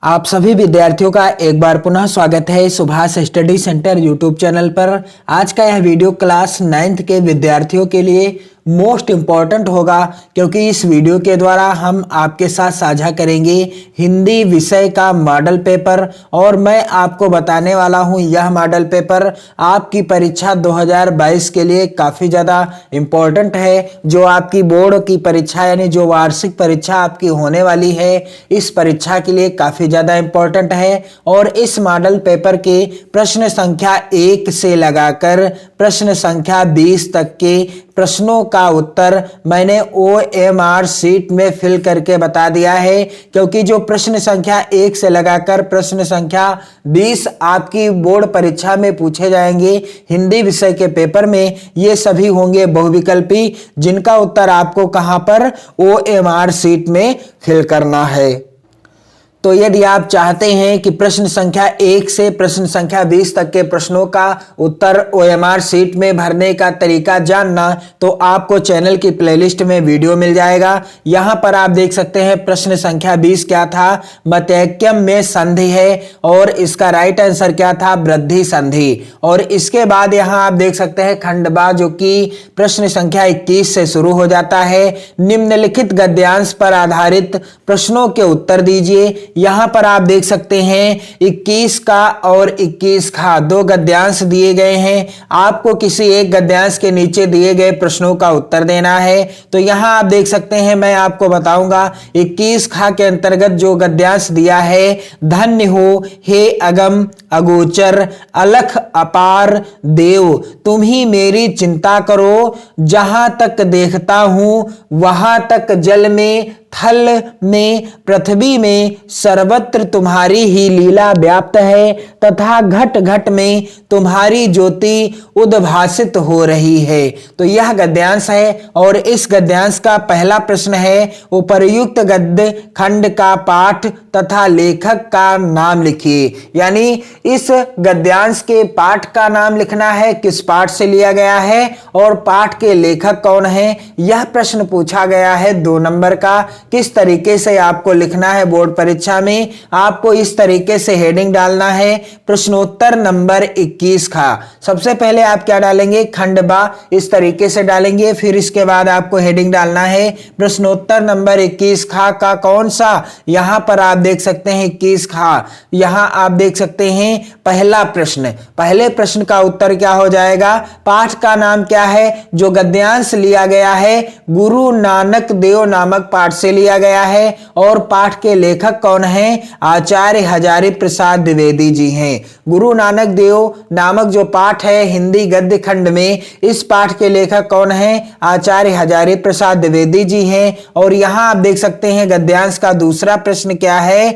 आप सभी विद्यार्थियों का एक बार पुनः स्वागत है Subhash study centre YouTube channel पर। आज का यह वीडियो क्लास 9th के विद्यार्थियों के लिए मोस्ट इम्पॉर्टेंट होगा, क्योंकि इस वीडियो के द्वारा हम आपके साथ साझा करेंगे हिंदी विषय का मॉडल पेपर। और मैं आपको बताने वाला हूं यह मॉडल पेपर आपकी परीक्षा 2022 के लिए काफ़ी ज़्यादा इम्पॉर्टेंट है। जो आपकी बोर्ड की परीक्षा यानी जो वार्षिक परीक्षा आपकी होने वाली है, इस परीक्षा के लिए काफ़ी ज़्यादा इम्पॉर्टेंट है। और इस मॉडल पेपर के प्रश्न संख्या 1 से लगाकर प्रश्न संख्या 20 तक के प्रश्नों का उत्तर मैंने OMR शीट में फिल करके बता दिया है, क्योंकि जो प्रश्न संख्या 1 से लगाकर प्रश्न संख्या 20 आपकी बोर्ड परीक्षा में पूछे जाएंगे हिंदी विषय के पेपर में, ये सभी होंगे बहुविकल्पी, जिनका उत्तर आपको कहां पर OMR शीट में फिल करना है। तो यदि आप चाहते हैं कि प्रश्न संख्या 1 से प्रश्न संख्या 20 तक के प्रश्नों का उत्तर OMR शीट में भरने का तरीका जानना, तो आपको चैनल की प्लेलिस्ट में वीडियो मिल जाएगा। यहां पर आप देख सकते हैं प्रश्न संख्या 20 क्या था, मतैक्यम में संधि है, और इसका राइट आंसर क्या था, वृद्धि संधि। और इसके बाद यहां आप देख सकते हैं खंडबा, जो कि प्रश्न संख्या 21 से शुरू हो जाता है। निम्नलिखित गद्यांश पर आधारित प्रश्नों के उत्तर दीजिए। यहां पर आप देख सकते हैं 21 का और 21 का दो गद्यांश दिए गए हैं। आपको किसी एक गद्यांश के नीचे दिए गए प्रश्नों का उत्तर देना है। तो यहां आप देख सकते हैं, मैं आपको बताऊंगा 21 खा के अंतर्गत जो गद्यांश दिया है, धन्य हो हे अगम अगोचर अलख अपार देव, तुम ही मेरी चिंता करो, जहां तक देखता हूं वहां तक जल में थल में पृथ्वी में सर्वत्र तुम्हारी ही लीला व्याप्त है, तथा घट घट में तुम्हारी ज्योति उद्भासित हो रही है। तो यह गद्यांश है, और इस गद्यांश का पहला प्रश्न है, उपर्युक्त गद्य खंड का पाठ तथा लेखक का नाम लिखिए। यानी इस गद्यांश के पाठ का नाम लिखना है, किस पाठ से लिया गया है और पाठ के लेखक कौन है। यह प्रश्न पूछा गया है 2 नंबर का। किस तरीके से आपको लिखना है बोर्ड परीक्षा में, आपको इस तरीके से हेडिंग डालना है, प्रश्नोत्तर नंबर 21 का। सबसे पहले आप क्या डालेंगे, खंडबा, इस तरीके से डालेंगे। फिर इसके बाद आपको हेडिंग डालना है प्रश्नोत्तर नंबर 21 का कौन सा, यहां पर आप देख सकते हैं 21 खा। यहां आप देख सकते हैं पहला प्रश्न, पहले प्रश्न का उत्तर क्या हो जाएगा, पाठ का नाम क्या है, जो गद्यांश लिया गया है गुरु नानक देव नामक पाठ से लिया गया है, और पाठ के लेखक कौन हैं, आचार्य हजारी प्रसाद द्विवेदी जी हैं। गुरु नानक देव नामक जो पाठ है हिंदी गद्य खंड में, इस पाठ के लेखक कौन हैं, आचार्य हजारी प्रसाद द्विवेदी जी हैं। और यहां आप देख सकते हैं गद्यांश का दूसरा प्रश्न क्या है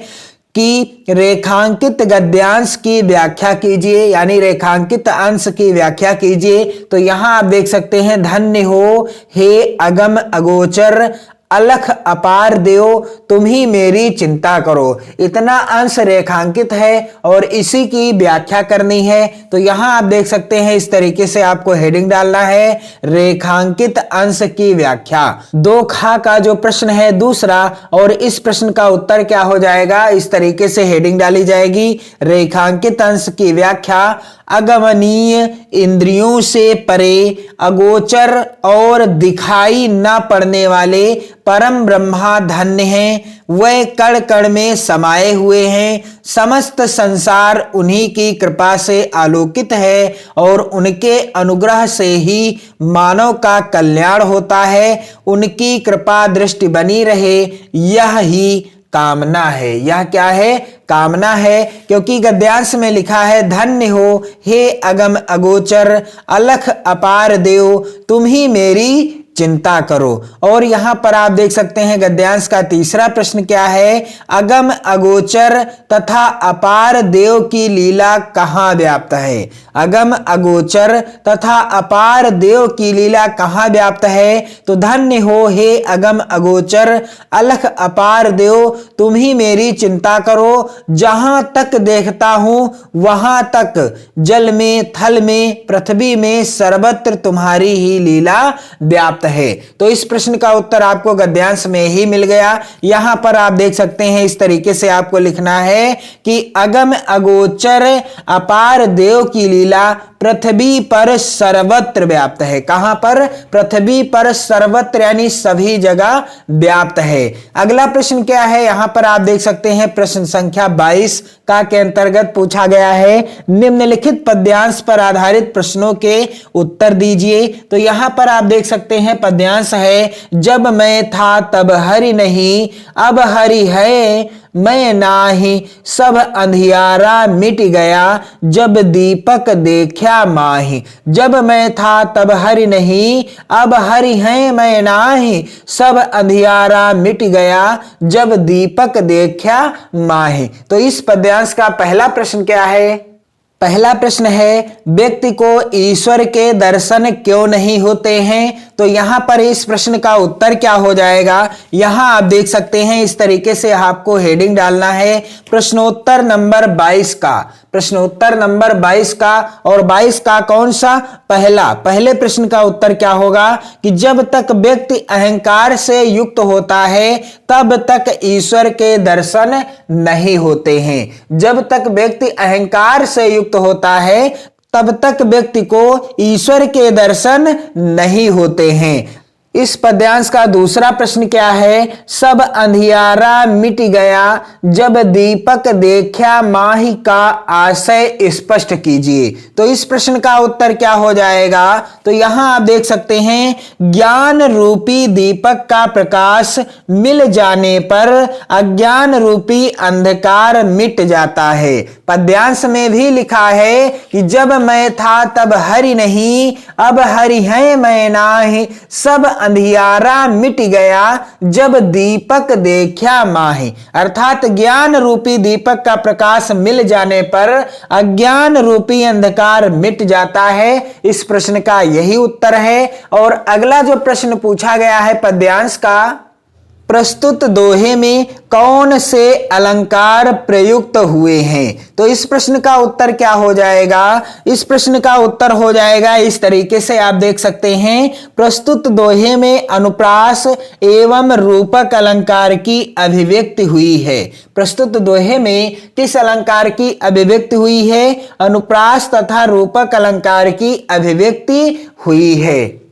कि रेखांकित गद्यांश की व्याख्या कीजिए, यानी रेखांकित अंश की व्याख्या कीजिए। तो यहां आप देख सकते हैं, धन्य हो हे अगम अगोचर अलख अपार देव, तुम ही मेरी चिंता करो। इतना अंश रेखांकित है और इसी की व्याख्या करनी है। तो यहां आप देख सकते हैं इस तरीके से आपको हेडिंग डालना है, रेखांकित अंश की व्याख्या। 2 खा का जो प्रश्न है दूसरा, और इस प्रश्न का उत्तर क्या हो जाएगा, इस तरीके से हेडिंग डाली जाएगी, रेखांकित अंश की व्याख्या। अगमनीय इंद्रियों से परे अगोचर और दिखाई न पड़ने वाले परम ब्रह्मा धन्य हैं, वह कण कण में समाये हुए हैं। समस्त संसार उन्हीं की कृपा से आलोकित है, और उनके अनुग्रह से ही मानव का कल्याण होता है। उनकी कृपा दृष्टि बनी रहे, यह ही कामना है। यह क्या है, कामना है, क्योंकि गद्यांश में लिखा है, धन्य हो हे अगम अगोचर अलख अपार देव, तुम ही मेरी चिंता करो। और यहां पर आप देख सकते हैं गद्यांश का तीसरा प्रश्न क्या है, अगम अगोचर तथा अपार देव की लीला कहां व्याप्त है। अगम अगोचर तथा अपार देव की लीला कहां व्याप्त है। तो धन्य हो हे अगम अगोचर अलख अपार देव, तुम ही मेरी चिंता करो, जहां तक देखता हूं वहां तक जल में थल में पृथ्वी में सर्वत्र तुम्हारी ही लीला व्याप्त है। तो इस प्रश्न का उत्तर आपको गद्यांश में ही मिल गया। यहां पर आप देख सकते हैं इस तरीके से आपको लिखना है कि अगम अगोचर अपार देव की लीला पृथ्वी पर सर्वत्र व्याप्त है। कहां पर? पृथ्वी पर सर्वत्र यानी सभी जगह व्याप्त है। अगला प्रश्न क्या है? यहां पर आप देख सकते हैं प्रश्न संख्या 22 का के अंतर्गत पूछा गया है निम्नलिखित पद्यांश पर आधारित प्रश्नों के उत्तर दीजिए। तो यहां पर आप देख सकते हैं पद्यांश है, जब मैं था तब हरि नहीं, अब हरि है मैं नाही, सब अंधियारा मिट गया, जब दीपक देखा माही। जब मैं था तब हरि नहीं, अब हरि है मैं नाही, सब अंधियारा मिट गया, जब दीपक देखा माही। तो इस पद्यांश का पहला प्रश्न क्या है? पहला प्रश्न है व्यक्ति को ईश्वर के दर्शन क्यों नहीं होते हैं? तो यहां पर इस प्रश्न का उत्तर क्या हो जाएगा? यहां आप देख सकते हैं इस तरीके से आपको हेडिंग डालना है प्रश्नोत्तर नंबर 22 का, प्रश्नोत्तर नंबर 22 का। और 22 का कौन सा? पहले प्रश्न का उत्तर क्या होगा कि जब तक व्यक्ति अहंकार से युक्त होता है तब तक ईश्वर के दर्शन नहीं होते हैं। जब तक व्यक्ति अहंकार से युक्त होता है तब तक व्यक्ति को ईश्वर के दर्शन नहीं होते हैं। इस पद्यांश का दूसरा प्रश्न क्या है? सब अंधियारा मिट गया, जब दीपक देखा माही का आशय स्पष्ट कीजिए। तो इस प्रश्न का उत्तर क्या हो जाएगा? तो यहां आप देख सकते हैं ज्ञान रूपी दीपक का प्रकाश मिल जाने पर अज्ञान रूपी अंधकार मिट जाता है। पद्यांश में भी लिखा है कि जब मैं था तब हरि नहीं, अब हरि है मैं नाही, सब अंधियारा मिट गया, जब दीपक देखा माही। अर्थात ज्ञान रूपी दीपक का प्रकाश मिल जाने पर अज्ञान रूपी अंधकार मिट जाता है। इस प्रश्न का यही उत्तर है। और अगला जो प्रश्न पूछा गया है पद्यांश का, प्रस्तुत दोहे में कौन से अलंकार प्रयुक्त हुए हैं? तो इस प्रश्न का उत्तर क्या हो जाएगा? इस प्रश्न का उत्तर हो जाएगा इस तरीके से आप देख सकते हैं प्रस्तुत दोहे में अनुप्रास एवं रूपक अलंकार की अभिव्यक्ति हुई है। प्रस्तुत दोहे में किस अलंकार की अभिव्यक्ति हुई है? अनुप्रास तथा रूपक अलंकार की अभिव्यक्ति हुई है।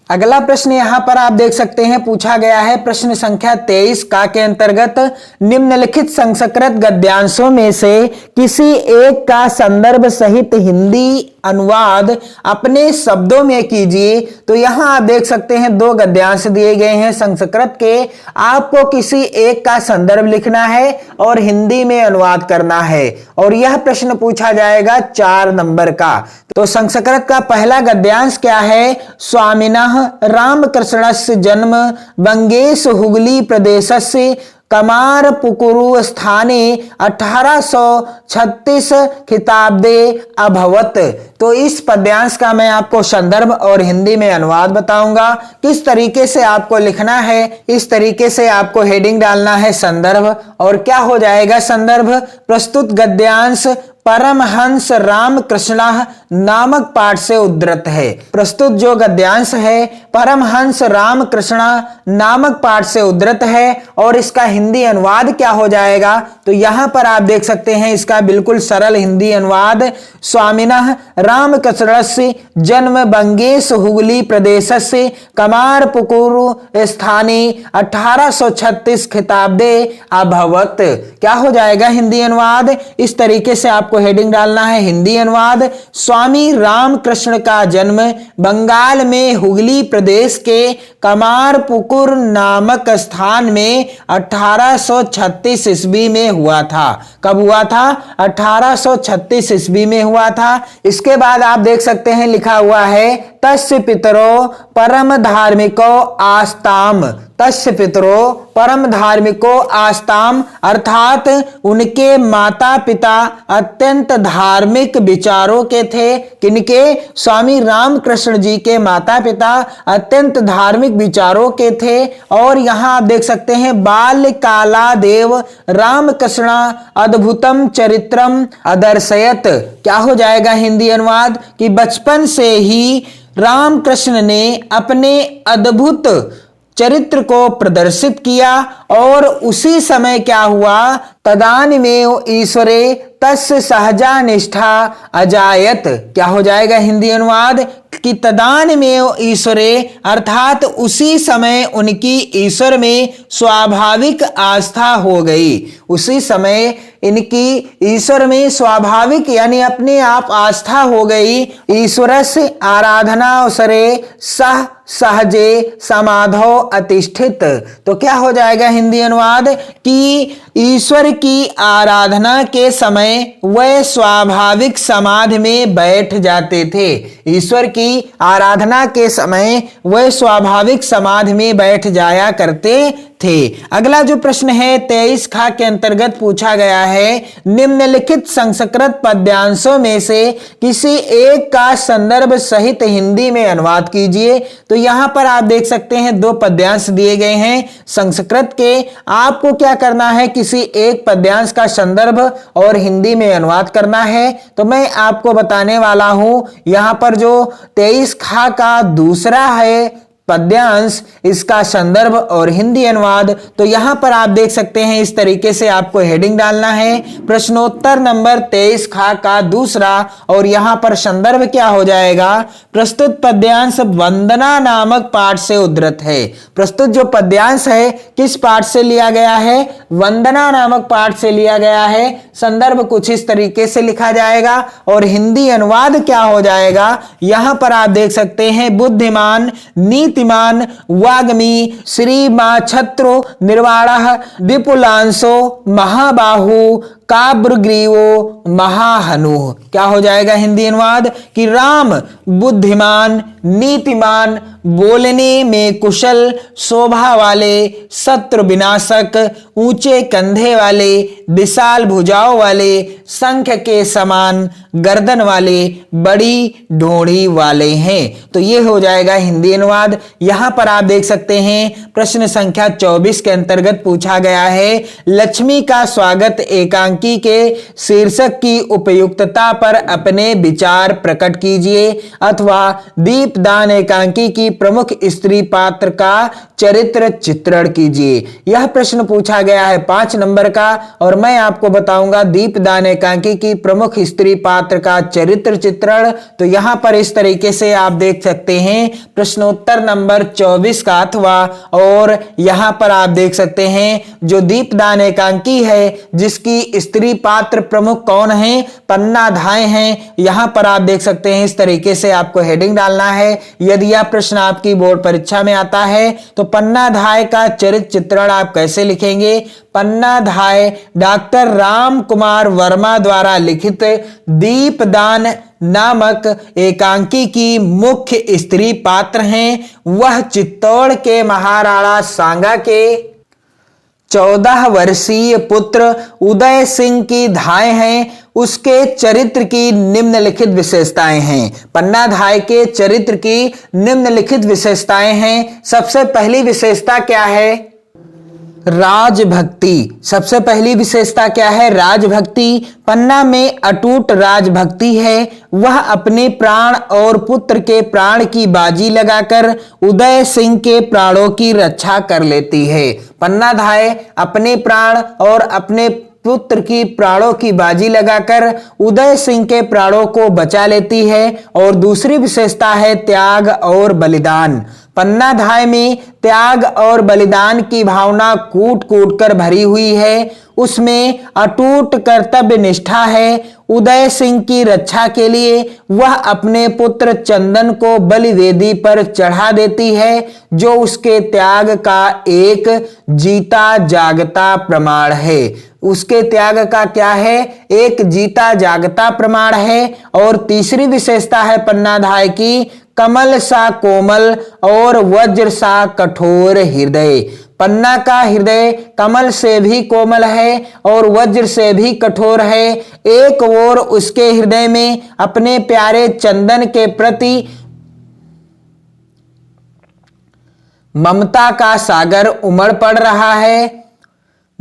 अगला प्रश्न यहां पर आप देख सकते हैं पूछा गया है प्रश्न संख्या 23 का के अंतर्गत निम्नलिखित संस्कृत गद्यांशों में से किसी एक का संदर्भ सहित हिंदी अनुवाद अपने शब्दों में कीजिए। तो यहां आप देख सकते हैं दो गद्यांश दिए गए हैं संस्कृत के, आपको किसी एक का संदर्भ लिखना है और हिंदी में अनुवाद करना है और यह प्रश्न पूछा जाएगा 4 नंबर का। तो संस्कृत का पहला गद्यांश क्या है? स्वामिनः रामकृष्णस्य जन्म बंगेश हुगली प्रदेशस्य कमारपुकुरु स्थाने 1836 खिताब्दे अभवत। तो इस पद्यांश का मैं आपको संदर्भ और हिंदी में अनुवाद बताऊंगा किस तरीके से आपको लिखना है। इस तरीके से आपको हेडिंग डालना है संदर्भ और क्या हो जाएगा संदर्भ? प्रस्तुत गद्यांश परमहंस रामकृष्ण नामक पाठ से उद्धृत है। प्रस्तुत जो गद्यांश है परमहंस रामकृष्ण नामक पाठ से उद्धृत है और इसका हिंदी अनुवाद क्या हो जाएगा? तो यहां पर आप देख सकते हैं इसका बिल्कुल सरल हिंदी अनुवाद, स्वामिनः रामकृष्णस्य जन्म बंगेश हुगली प्रदेशस्य कमारपुकुरु स्थाने 1836 खिताब्दे अभवत। क्या हो जाएगा हिंदी अनुवाद? इस तरीके से आपको हेडिंग डालना है हिंदी अनुवाद, स्वामी रामकृष्ण का जन्म बंगाल में हुगली प्रदेश के कमारपुकुर नामक स्थान में 1836 ईस्वी में हुआ था। कब हुआ था? 1836 ईस्वी में हुआ था। इसके बाद आप देख सकते हैं लिखा हुआ है तस्य पितरो परम धार्मिको आस्ताम, तस्य पितरो परम धार्मिको आस्ताम अर्थात उनके माता पिता अत्यंत धार्मिक विचारों के थे। किनके? स्वामी रामकृष्ण जी के माता पिता अत्यंत धार्मिक विचारों के थे। और यहां आप देख सकते हैं बाल्यकाला देव रामकृष्ण अद्भुतम चरित्रम अदर्शयत। क्या हो जाएगा हिंदी अनुवाद? कि बचपन से ही रामकृष्ण ने अपने अद्भुत चरित्र को प्रदर्शित किया और उसी समय क्या हुआ, तदानीमेव ईश्वरे तस्य सहजा निष्ठा अजायत। क्या हो जाएगा हिंदी अनुवाद कि तदानीमेव ईश्वरे अर्थात उसी समय उनकी ईश्वर में स्वाभाविक आस्था हो गई। उसी समय इनकी ईश्वर में स्वाभाविक यानी अपने आप आस्था हो गई। ईश्वरस्य आराधनावसरे सह सहजे समाधो अतिष्ठित। तो क्या हो जाएगा हिंदी अनुवाद कि ईश्वर की आराधना के समय वह स्वाभाविक समाधि में बैठ जाते थे। ईश्वर की आराधना के समय वह स्वाभाविक समाधि में बैठ जाया करते थे। अगला जो प्रश्न है 23 खा के अंतर्गत पूछा गया है, निम्नलिखित संस्कृत पद्यांशों में से किसी एक का संदर्भ सहित हिंदी में अनुवाद कीजिए। तो यहां पर आप देख सकते हैं 2 पद्यांश दिए गए हैं संस्कृत के। आपको क्या करना है, किसी एक पद्यांश का संदर्भ और हिंदी में अनुवाद करना है। तो मैं आपको बताने वाला हूं, यहां पर जो 23 खा का दूसरा है पद्यांश, इसका संदर्भ और हिंदी अनुवाद। तो यहां पर आप देख सकते हैं इस तरीके से आपको हेडिंग डालना है, प्रश्नोत्तर नंबर 23 खा का दूसरा, और यहां पर संदर्भ क्या हो जाएगा, प्रस्तुत पद्यांश वंदना नामक पाठ से उद्धृत है। प्रस्तुत जो पद्यांश है किस पाठ से लिया गया है, वंदना नामक पाठ से लिया गया है। संदर्भ कुछ इस तरीके से लिखा जाएगा और हिंदी अनुवाद क्या हो जाएगा, यहां पर आप देख सकते हैं बुद्धिमान नीतिमान वाग्मी श्री मां छत्रो निर्वाणः विपुलांशो महाबाहु काब्रग्रीवो महाहनु। क्या हो जाएगा हिंदी अनुवाद कि राम बुद्धिमान नीतिमान बोलने में कुशल शोभा वाले शत्रु विनाशक ऊंचे कंधे वाले विशाल भुजाओं वाले शंख के समान गर्दन वाले बड़ी ढोड़ी वाले हैं। तो ये हो जाएगा हिंदी अनुवाद। यहां पर आप देख सकते हैं प्रश्न संख्या 24 के अंतर्गत पूछा गया है, लक्ष्मी का स्वागत एकांकी के शीर्षक की उपयुक्तता पर अपने विचार प्रकट कीजिए, अथवा दीपदान एकांकी की प्रमुख स्त्री पात्र का चरित्र चित्रण कीजिए। यह प्रश्न पूछा गया है 5 नंबर का और मैं आपको बताऊंगा दीपदान एकांकी की प्रमुख स्त्री पात्र का चरित्र चित्रण। तो यहां पर इस तरीके से आप देख सकते हैं प्रश्नोत्तर नंबर 24 का अथवा, और यहां पर आप देख सकते हैं जो दीपदान एकांकी है जिसकी स्त्री पात्र प्रमुख कौन है, पन्नाधाय हैं। यहां पर आप देख सकते हैं इस तरीके से आपको हेडिंग डालना है। यदि यह प्रश्न आपकी बोर्ड परीक्षा में आता है तो पन्नाधाय का चरित्र चित्रण आप कैसे लिखेंगे, पन्नाधाय डॉक्टर राम कुमार वर्मा द्वारा लिखित दीपदान नामक एकांकी की मुख्य स्त्री पात्र हैं। वह चित्तौड़ के महाराणा सांगा के 14 वर्षीय पुत्र उदय सिंह की धाय हैं। उसके चरित्र की निम्नलिखित विशेषताएं हैं। पन्नाधाय के चरित्र की निम्नलिखित विशेषताएं हैं। सबसे पहली विशेषता क्या है, राजभक्ति। सबसे पहली विशेषता क्या है, राजभक्ति। पन्ना में अटूट राजभक्ति है। वह अपने प्राण और पुत्र के प्राण की बाजी लगाकर उदय सिंह के प्राणों की रक्षा कर लेती है। पन्नाधाय अपने प्राण और अपने पुत्र की प्राणों की बाजी लगाकर उदय सिंह के प्राणों को बचा लेती है। और दूसरी विशेषता है त्याग और बलिदान। पन्नाधाय में त्याग और बलिदान की भावना कूट कूट कर भरी हुई है। उसमें अटूट कर्तव्य निष्ठा है। उदय सिंह की रक्षा के लिए वह अपने पुत्र चंदन को बलिवेदी पर चढ़ा देती है, जो उसके त्याग का एक जीता जागता प्रमाण है। उसके त्याग का क्या है, एक जीता जागता प्रमाण है। और तीसरी विशेषता है पन्नाधाय की कमल सा कोमल और वज्र सा कठोर हृदय। पन्ना का हृदय कमल से भी कोमल है और वज्र से भी कठोर है। एक ओर उसके हृदय में अपने प्यारे चंदन के प्रति ममता का सागर उमड़ पड़ रहा है।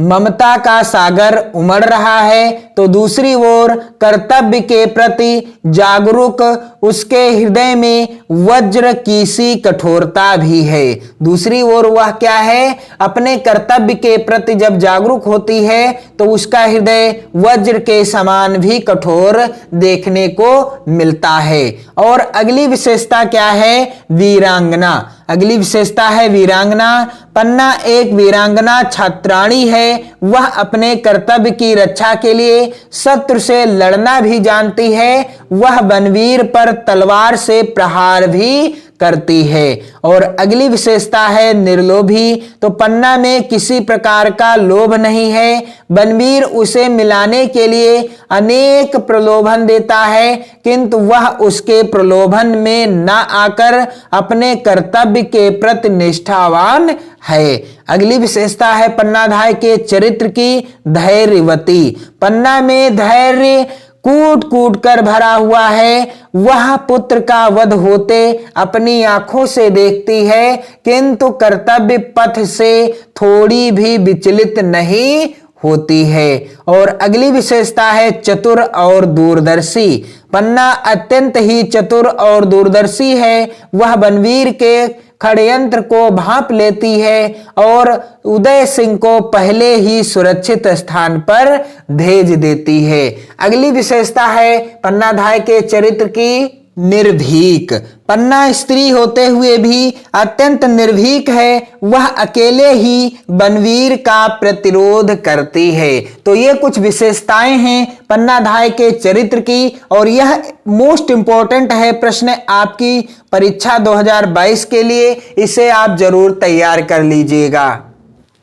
ममता का सागर उमड़ रहा है, तो दूसरी ओर कर्तव्य के प्रति जागरूक उसके हृदय में वज्र की सी कठोरता भी है। दूसरी ओर वह क्या है, अपने कर्तव्य के प्रति जब जागरूक होती है तो उसका हृदय वज्र के समान भी कठोर देखने को मिलता है। और अगली विशेषता क्या है, वीरांगना। अगली विशेषता है वीरांगना। पन्ना एक वीरांगना छात्राणी है। वह अपने कर्तव्य की रक्षा के लिए शत्रु से लड़ना भी जानती है। वह बनवीर पर तलवार से प्रहार भी करती है। और अगली विशेषता है निर्लोभी। तो पन्ना में किसी प्रकार का लोभ नहीं है। बनवीर उसे मिलाने के लिए अनेक प्रलोभन देता है, किंतु वह उसके प्रलोभन में न आकर अपने कर्तव्य के प्रति निष्ठावान है। अगली विशेषता है पन्नाधाय के चरित्र की, धैर्यवती। पन्ना में धैर्य कूट कूट कर भरा हुआ है। वह पुत्र का वध होते अपनी आंखों से देखती है, किंतु कर्तव्य पथ से थोड़ी भी विचलित नहीं होती है। और अगली विशेषता है चतुर और दूरदर्शी। पन्ना अत्यंत ही चतुर और दूरदर्शी है। वह बनवीर के षड्यंत्र को भांप लेती है और उदय सिंह को पहले ही सुरक्षित स्थान पर भेज देती है। अगली विशेषता है पन्नाधाय के चरित्र की, निर्भीक। पन्ना स्त्री होते हुए भी अत्यंत निर्भीक है। वह अकेले ही बनवीर का प्रतिरोध करती है। तो ये कुछ विशेषताएं हैं पन्नाधाय के चरित्र की, और यह मोस्ट इंपॉर्टेंट है प्रश्न आपकी परीक्षा 2022 के लिए। इसे आप जरूर तैयार कर लीजिएगा।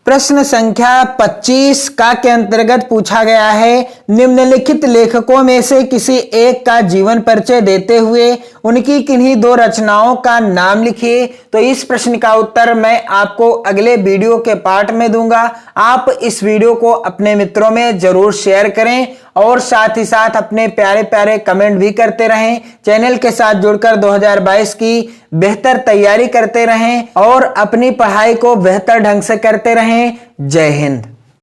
प्रश्न संख्या 25 का के अंतर्गत पूछा गया है, निम्नलिखित लेखकों में से किसी एक का जीवन परिचय देते हुए उनकी किन्हीं दो रचनाओं का नाम लिखिए। तो इस प्रश्न का उत्तर मैं आपको अगले वीडियो के पार्ट में दूंगा। आप इस वीडियो को अपने मित्रों में जरूर शेयर करें और साथ ही साथ अपने प्यारे प्यारे कमेंट भी करते रहें। चैनल के साथ जुड़कर 2022 की बेहतर तैयारी करते रहें और अपनी पढ़ाई को बेहतर ढंग से करते रहें। जय हिंद।